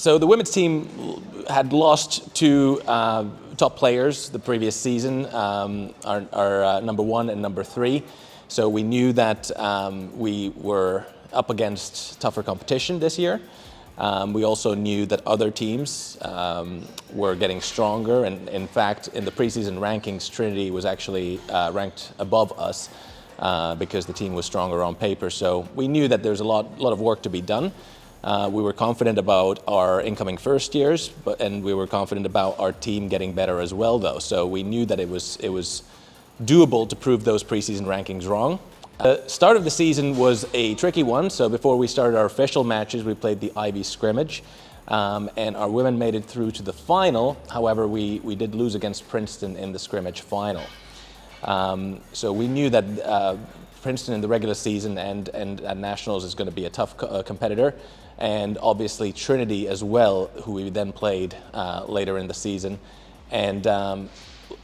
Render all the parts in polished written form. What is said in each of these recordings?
So the women's team had lost two top players the previous season, our number 1 and number 3. So we knew that we were up against tougher competition this year. We also knew that other teams were getting stronger, and in fact, in the preseason rankings, Trinity was actually ranked above us because the team was stronger on paper. So we knew that there's a lot of work to be done. We were confident about our incoming first years, and we were confident about our team getting better as well, though. So we knew that it was doable to prove those preseason rankings wrong. The start of the season was a tricky one. So before we started our official matches, we played the Ivy scrimmage, and our women made it through to the final. However, we did lose against Princeton in the scrimmage final. So we knew that Princeton in the regular season and at Nationals is going to be a tough competitor, and obviously Trinity as well, who we then played later in the season, and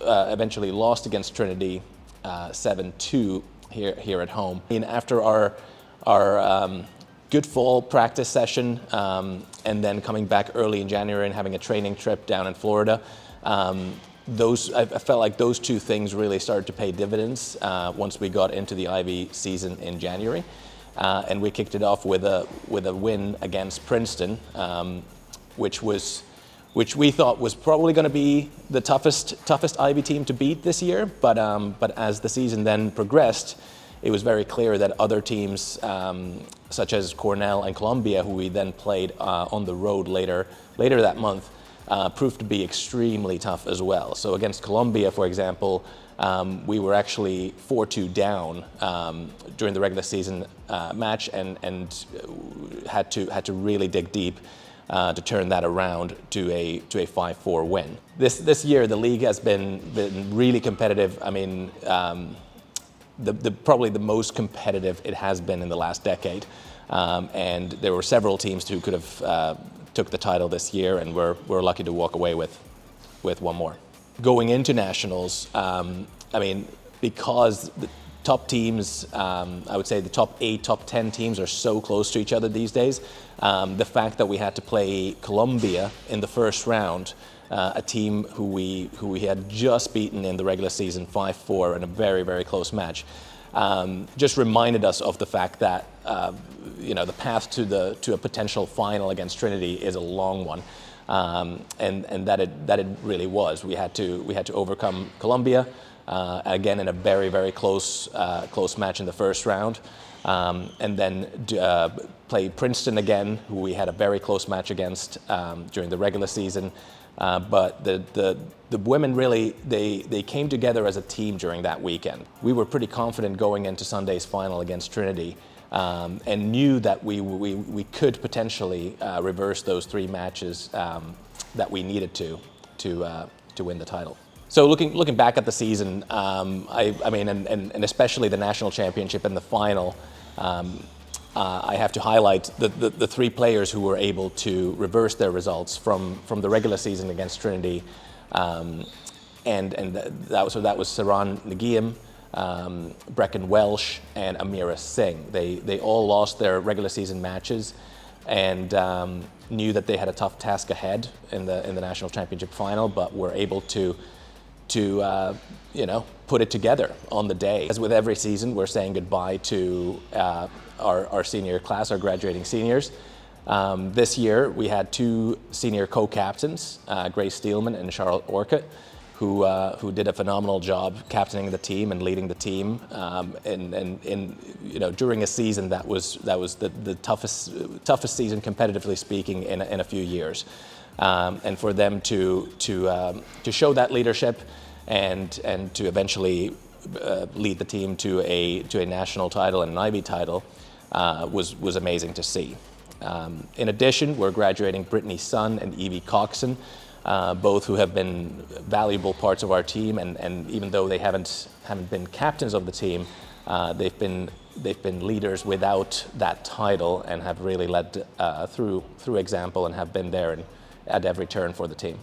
eventually lost against Trinity 7-2 here at home. And after our good fall practice session, and then coming back early in January and having a training trip down in Florida, I felt like those two things really started to pay dividends once we got into the Ivy season in January, and we kicked it off with a win against Princeton, which we thought was probably going to be the toughest Ivy team to beat this year. But as the season then progressed, it was very clear that other teams, such as Cornell and Columbia, who we then played on the road later that month, proved to be extremely tough as well. So against Columbia, for example, we were actually 4-2 down during the regular season match, and had to really dig deep to turn that around to a 5-4 win. This year, the league has been really competitive. I mean, probably the most competitive it has been in the last decade, and there were several teams who could have took the title this year, and we're lucky to walk away with one more. Going into Nationals, I mean, because the top teams, I would say the top 8, top 10 teams are so close to each other these days. The fact that we had to play Columbia in the first round, a team who we had just beaten in the regular season 5-4 in a very, very close match, just reminded us of the fact that the path to a potential final against Trinity is a long one, and that it really was. We had to overcome Columbia again in a very, very close match in the first round, and then play Princeton again, who we had a very close match against during the regular season. But the women really, they came together as a team during that weekend. We were pretty confident going into Sunday's final against Trinity, and knew that we could potentially reverse those 3 matches that we needed to win the title. So looking back at the season, I mean, and especially the national championship and the final, I have to highlight the 3 players who were able to reverse their results from the regular season against Trinity, and that was Saran Nagiyam, Brecken Welsh, and Amira Singh. They all lost their regular season matches, and knew that they had a tough task ahead in the national championship final, but were able to put it together on the day. As with every season, we're saying goodbye to our senior class, our graduating seniors. This year, we had 2 senior co-captains, Grace Steelman and Charlotte Orcutt, who did a phenomenal job captaining the team and leading the team, during a season that was the toughest season, competitively speaking, in a few years. And for them to show that leadership and to eventually lead the team to a national title and an Ivy title was amazing to see. In addition, we're graduating Brittany Sun and Evie Coxon, both who have been valuable parts of our team, and even though they haven't been captains of the team, they've been leaders without that title, and have really led through example, and have been there at every turn for the team.